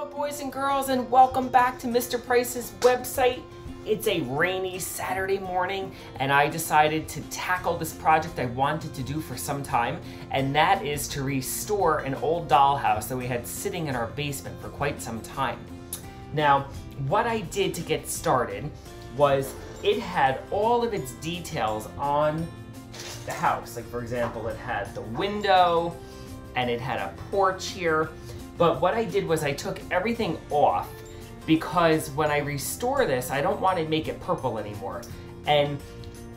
Hello boys and girls, and welcome back to Mr. Price's website. It's a rainy Saturday morning and I decided to tackle this project I wanted to do for some time, and that is to restore an old dollhouse that we had sitting in our basement for quite some time. Now, what I did to get started was it had all of its details on the house. Like, for example, it had the window and it had a porch here. But what I did was I took everything off because when I restore this, I don't want to make it purple anymore. And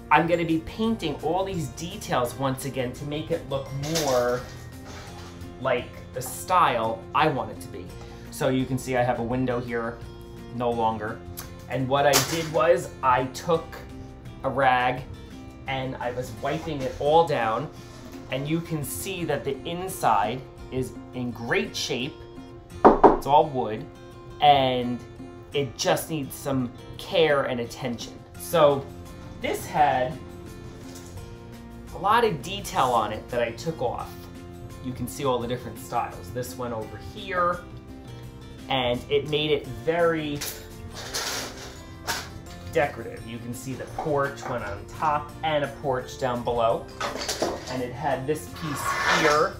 I'm going to be painting all these details once again to make it look more like the style I want it to be. So you can see I have a window here no longer. And what I did was I took a rag and I was wiping it all down, and you can see that the inside is in great shape. It's all wood and it just needs some care and attention. So this had a lot of detail on it that I took off. You can see all the different styles. This went over here and it made it very decorative. You can see the porch went on top and a porch down below. And it had this piece here,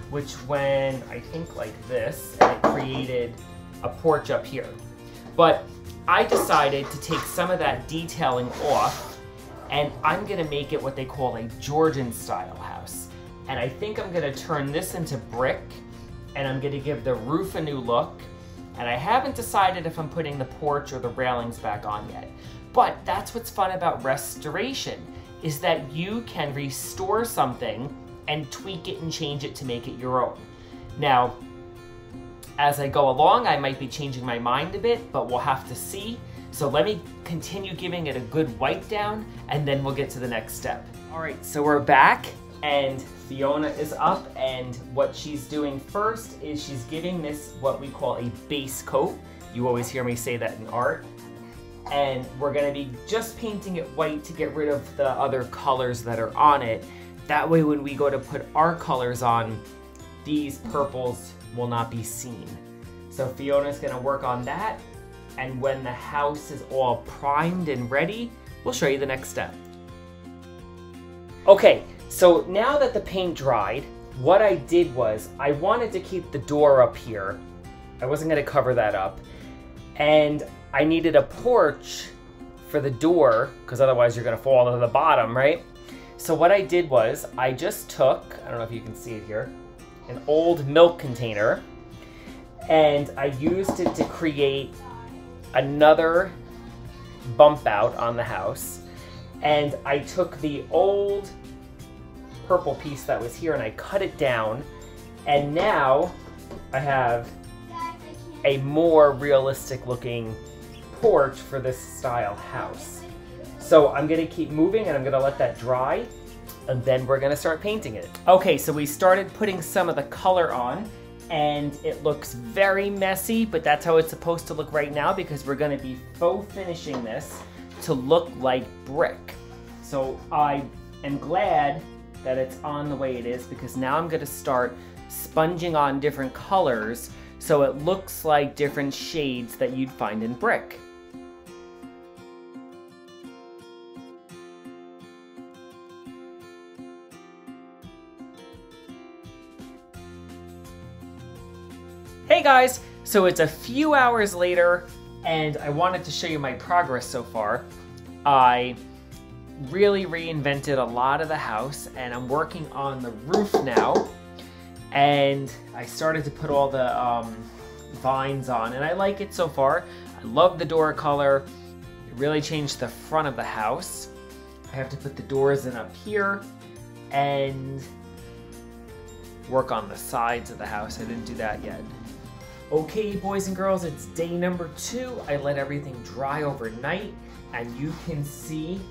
which went, I think, like this, and it created a porch up here. But I decided to take some of that detailing off, and I'm gonna make it what they call a Georgian style house. And I think I'm gonna turn this into brick, and I'm gonna give the roof a new look. And I haven't decided if I'm putting the porch or the railings back on yet. But that's what's fun about restoration, is that you can restore something and tweak it and change it to make it your own. Now, as I go along, I might be changing my mind a bit, but we'll have to see. So let me continue giving it a good wipe down, and then we'll get to the next step. All right, so we're back, and Fiona is up, and what she's doing first is she's giving this what we call a base coat. You always hear me say that in art. And we're gonna be just painting it white to get rid of the other colors that are on it. That way when we go to put our colors on, these purples will not be seen. So Fiona's gonna work on that, and when the house is all primed and ready, we'll show you the next step. Okay, so now that the paint dried, what I did was I wanted to keep the door up here. I wasn't gonna cover that up. And I needed a porch for the door, because otherwise you're gonna fall to the bottom, right? So what I did was I just took, I don't know if you can see it here, an old milk container, and I used it to create another bump out on the house. And I took the old purple piece that was here and I cut it down, and now I have a more realistic looking porch for this style house. So I'm gonna keep moving and I'm gonna let that dry, and then we're gonna start painting it. Okay, so we started putting some of the color on, and it looks very messy, but that's how it's supposed to look right now because we're gonna be faux finishing this to look like brick. So I am glad that it's on the way it is, because now I'm gonna start sponging on different colors so it looks like different shades that you'd find in brick. Hey guys, so it's a few hours later and I wanted to show you my progress so far. I really reinvented a lot of the house and I'm working on the roof now, and I started to put all the vines on and I like it so far. I love the door color. It really changed the front of the house. I have to put the doors in up here and work on the sides of the house. I didn't do that yet. Okay, boys and girls, it's day number 2. I let everything dry overnight, and you can see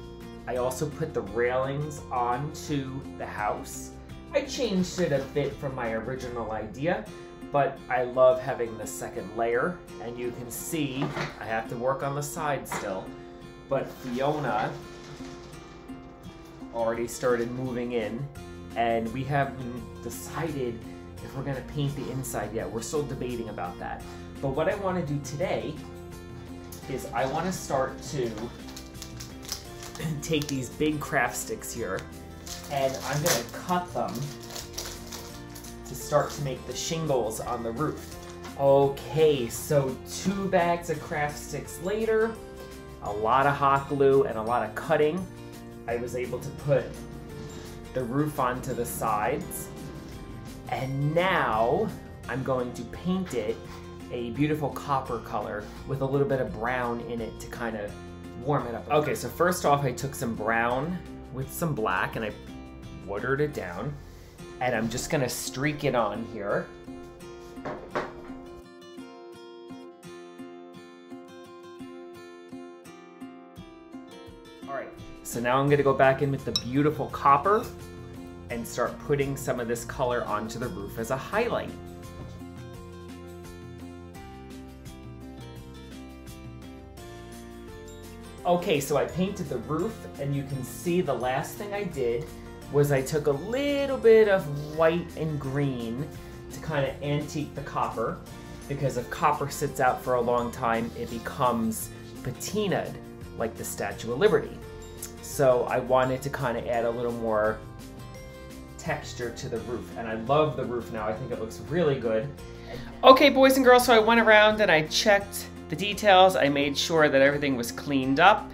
I also put the railings onto the house. I changed it a bit from my original idea, but I love having the second layer, and you can see I have to work on the side still, but Fiona already started moving in, and we haven't decided if we're gonna paint the inside yet. We're still debating about that. But what I wanna do today is I wanna start to take these big craft sticks here, and I'm gonna cut them to start to make the shingles on the roof. Okay, so 2 bags of craft sticks later, a lot of hot glue and a lot of cutting, I was able to put the roof onto the sides. And now I'm going to paint it a beautiful copper color with a little bit of brown in it to kind of warm it up. Okay, so first off, I took some brown with some black and I watered it down. And I'm just gonna streak it on here. All right, so now I'm gonna go back in with the beautiful copper and start putting some of this color onto the roof as a highlight. Okay, so I painted the roof, and you can see the last thing I did was I took a little bit of white and green to kind of antique the copper, because if copper sits out for a long time, it becomes patinaed like the Statue of Liberty. So I wanted to kind of add a little more texture to the roof, and I love the roof now. I think it looks really good. Okay, boys and girls, so I went around and I checked the details. I made sure that everything was cleaned up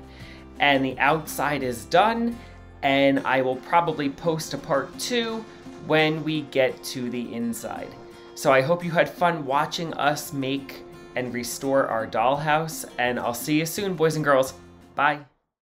and the outside is done, and I will probably post a part 2 when we get to the inside. So I hope you had fun watching us make and restore our dollhouse, and I'll see you soon, boys and girls. Bye.